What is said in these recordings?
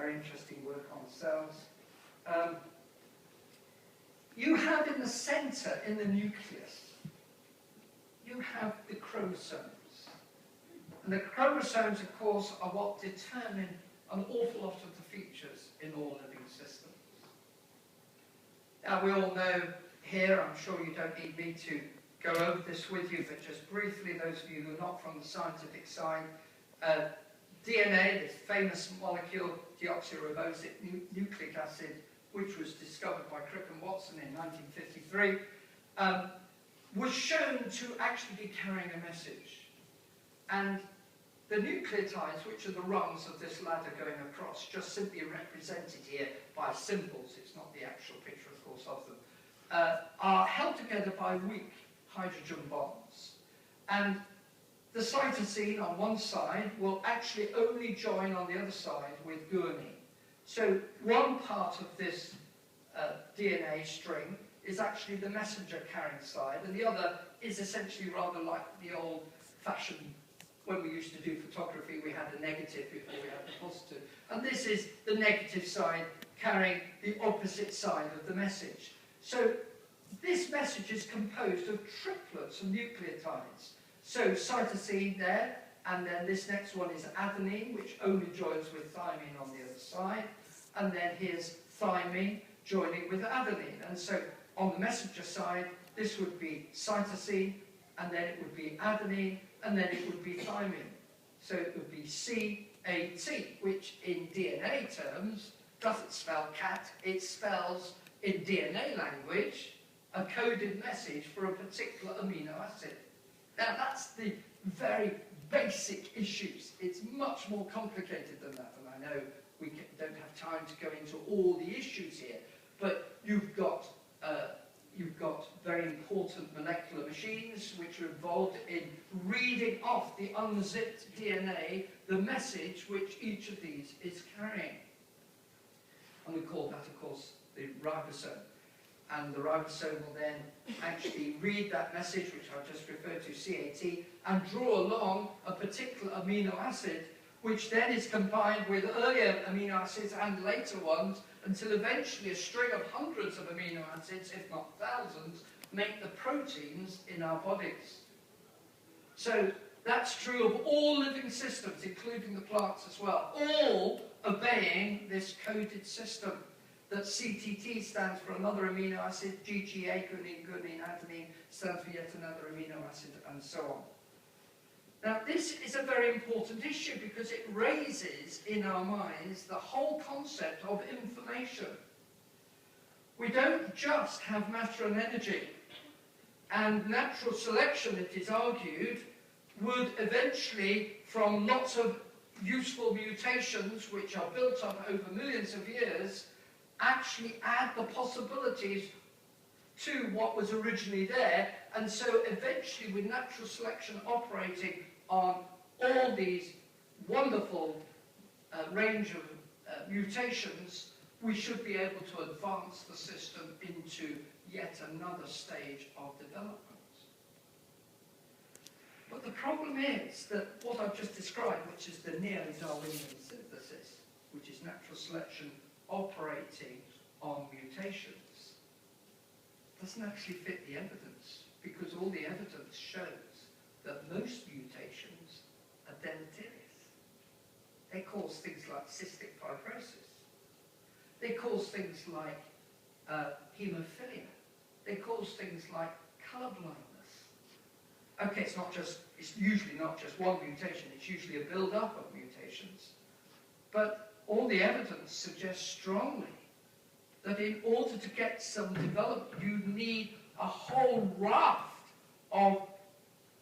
very interesting work on cells. You have in the center, in the nucleus, you have the chromosomes. And the chromosomes, of course, are what determine an awful lot of the features in all living systems. Now, we all know here, I'm sure you don't need me to go over this with you, but just briefly, those of you who are not from the scientific side, DNA, this famous molecule, deoxyribonucleic nucleic acid, which was discovered by Crick and Watson in 1953, was shown to actually be carrying a message. And the nucleotides, which are the rungs of this ladder going across, just simply represented here by symbols, it's not the actual picture, of course, of them, are held together by weak hydrogen bonds. And the cytosine on one side will actually only join on the other side with guanine. So one part of this DNA string is actually the messenger carrying side, and the other is essentially rather like the old-fashioned, when we used to do photography, we had the negative before we had the positive. And this is the negative side carrying the opposite side of the message. So this message is composed of triplets of nucleotides. So cytosine there, and then this next one is adenine, which only joins with thymine on the other side. And then here's thymine joining with adenine. And so on the messenger side, this would be cytosine, and then it would be adenine, and then it would be thymine. So it would be CAT, which in DNA terms doesn't spell cat, it spells, in DNA language, a coded message for a particular amino acid. Now that's the very basic issues. It's much more complicated than that, and I know we don't have time to go into all the issues here, but you've got very important molecular machines which are involved in reading off the unzipped DNA the message which each of these is carrying. And we call that, of course, the ribosome. And the ribosome will then actually read that message, which I've just referred to, CAT, and draw along a particular amino acid, which then is combined with earlier amino acids and later ones, until eventually a string of hundreds of amino acids, if not thousands, make the proteins in our bodies. So that's true of all living systems, including the plants as well, all obeying this coded system. That CTT stands for another amino acid, GGA, guanine, adenine, stands for yet another amino acid, and so on. Now, this is a very important issue because it raises in our minds the whole concept of information. We don't just have matter and energy, and natural selection, it is argued, would eventually, from lots of useful mutations which are built up over millions of years, actually add the possibilities to what was originally there, and so eventually with natural selection operating on all these wonderful range of mutations, we should be able to advance the system into yet another stage of development. But the problem is that what I've just described, which is the neo-Darwinian synthesis, which is natural selection operating on mutations, doesn't actually fit the evidence, because all the evidence shows that most mutations are deleterious. They cause things like cystic fibrosis. They cause things like haemophilia. They cause things like colour blindness. Okay, it's usually not just one mutation, it's usually a build-up of mutations. But all the evidence suggests strongly that in order to get some development, you need a whole raft of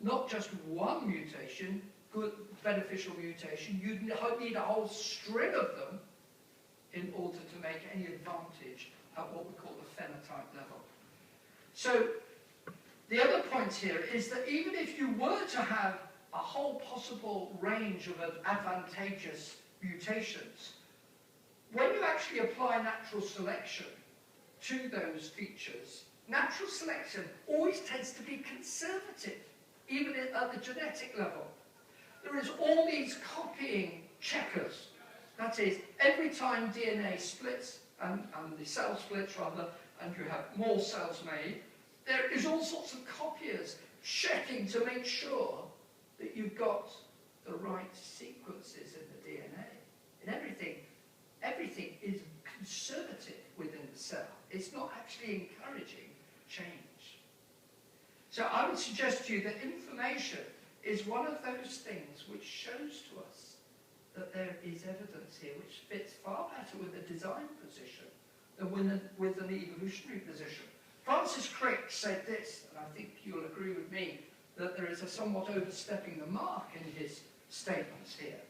not just one mutation, good beneficial mutation, you need a whole string of them in order to make any advantage at what we call the phenotype level. So the other point here is that even if you were to have a whole possible range of advantageous mutations, when you actually apply natural selection to those features, natural selection always tends to be conservative, even at the genetic level. There is all these copying checkers That is, every time DNA splits, and the cell splits rather, and you have more cells made, there is all sorts of copiers checking to make sure that you've got the right sequences in the DNA. And everything is conservative within the cell. It's not actually encouraging change. So I would suggest to you that information is one of those things which shows to us that there is evidence here which fits far better with a design position than with an evolutionary position. Francis Crick said this, and I think you'll agree with me, that there is a somewhat overstepping the mark in his statements here.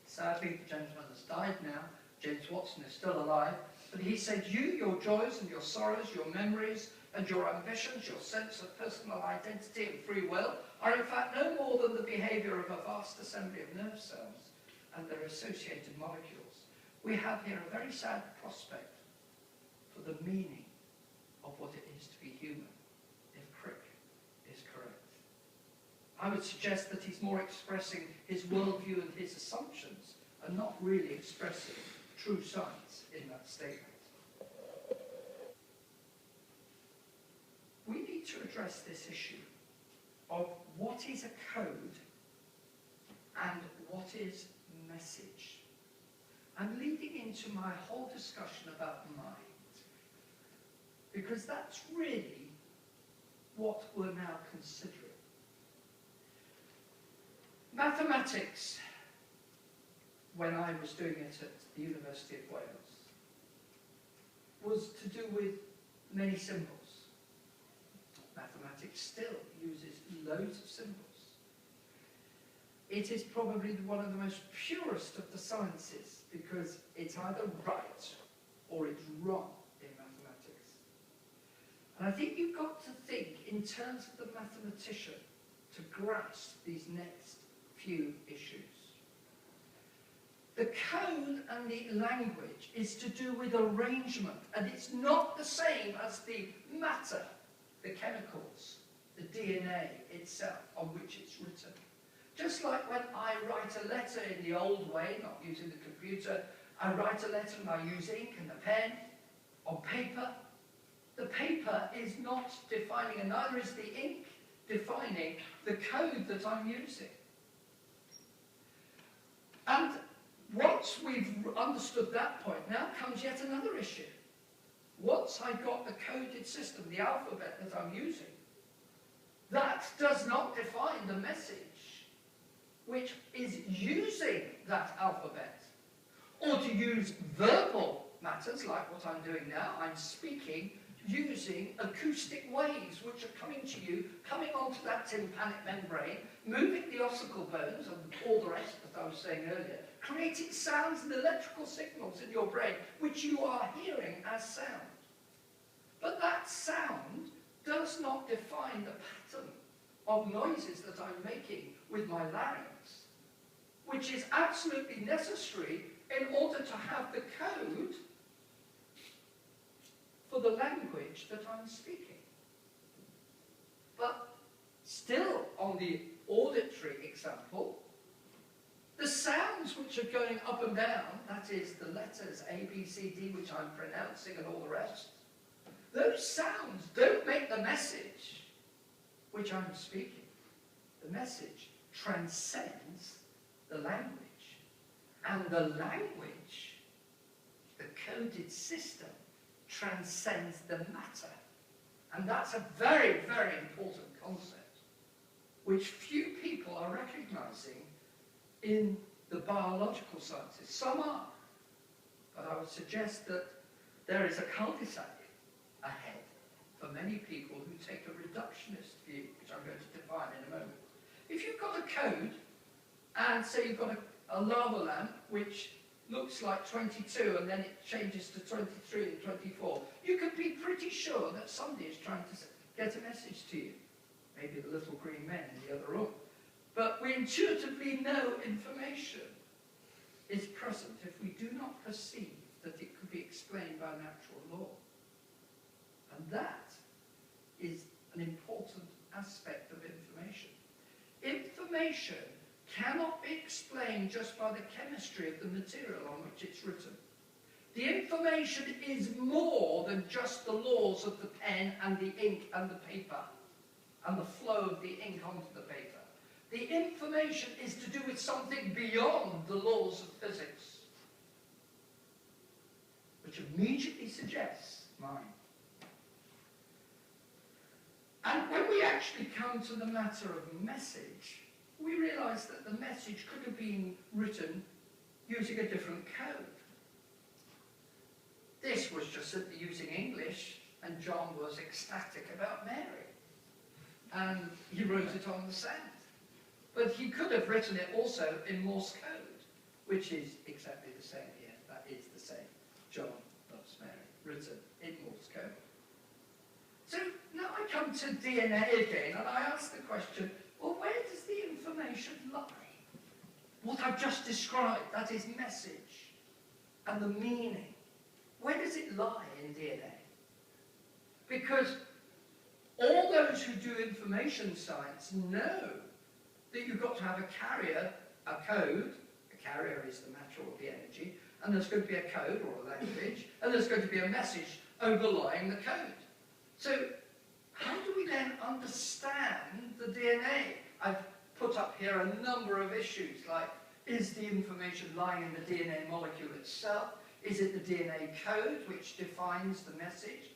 Sadly, the gentleman has died now. James Watson is still alive. But he said, you, your joys and your sorrows, your memories and your ambitions, your sense of personal identity and free will, are in fact no more than the behaviour of a vast assembly of nerve cells and their associated molecules. We have here a very sad prospect for the meaning of what it is to be human, if Crick is correct. I would suggest that he's more expressing his worldview and his assumptions and not really expressing true science in that statement. We need to address this issue of what is a code and what is message. I'm leading into my whole discussion about mind, because that's really what we're now considering. Mathematics, when I was doing it at the University of Wales, was to do with many symbols. Mathematics still uses loads of symbols. It is probably one of the most purest of the sciences because it's either right or it's wrong in mathematics. And I think you've got to think in terms of the mathematician to grasp these next few issues. The code and the language is to do with arrangement, and it's not the same as the matter, the chemicals, the DNA itself on which it's written. Just like when I write a letter in the old way, not using the computer, I write a letter and I use ink and a pen on paper. The paper is not defining, and neither is the ink defining the code that I'm using. And once we've understood that point, now comes yet another issue. Once I've got the coded system, the alphabet that I'm using, that does not define the message which is using that alphabet. Or to use verbal matters, like what I'm doing now, I'm speaking using acoustic waves which are coming to you, coming onto that tympanic membrane, moving the ossicle bones and all the rest that I was saying earlier, creating sounds and electrical signals in your brain, which you are hearing as sound. But that sound does not define the pattern of noises that I'm making with my larynx, which is absolutely necessary in order to have the code for the language that I'm speaking. But still on the auditory example, the sounds which are going up and down, that is the letters A, B, C, D, which I'm pronouncing and all the rest, those sounds don't make the message which I'm speaking. The message transcends the language. And the language, the coded system, transcends the matter. And that's a very, very important concept, which few people are recognizing in the biological sciences. Some are, but I would suggest that there is a cul-de-sac ahead for many people who take a reductionist view, which I'm going to define in a moment. If you've got a code, and say you've got a lava lamp which looks like 22 and then it changes to 23 and 24, you can be pretty sure that somebody is trying to get a message to you. Maybe the little green men in the other room. But we intuitively know information is present if we do not perceive that it could be explained by natural law. And that is an important aspect of information. Information cannot be explained just by the chemistry of the material on which it's written. The information is more than just the laws of the pen and the ink and the paper and the flow of the ink onto the paper. The information is to do with something beyond the laws of physics, which immediately suggests mind. And when we actually come to the matter of message, we realize that the message could have been written using a different code. This was just simply using English, and John was ecstatic about Mary. And he wrote it on the sand. But he could have written it also in Morse code, which is exactly the same here. That is the same. John loves Mary, written in Morse code. So now I come to DNA again, and I ask the question, well, where does the information lie? What I've just described, that is message, and the meaning. Where does it lie in DNA? Because all those who do information science know that you've got to have a carrier, a code. A carrier is the matter or the energy, and there's going to be a code or a language, and there's going to be a message overlying the code. So how do we then understand the DNA? I've put up here a number of issues, like, is the information lying in the DNA molecule itself? Is it the DNA code which defines the message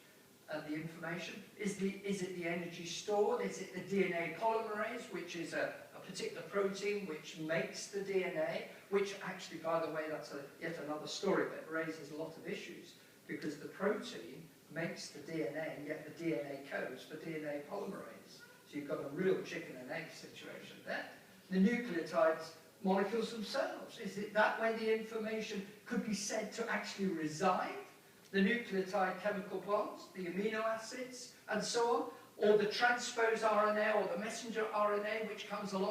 and the information? Is it the energy stored? Is it the DNA polymerase, which is a particular protein which makes the DNA, which actually, by the way, that's yet another story that raises a lot of issues, because the protein makes the DNA, and yet the DNA codes for DNA polymerase. So you've got a real chicken and egg situation there. The nucleotides, molecules themselves, is it that way the information could be said to actually reside? The nucleotide chemical bonds, the amino acids, and so on, or the transpose RNA or the messenger RNA which comes along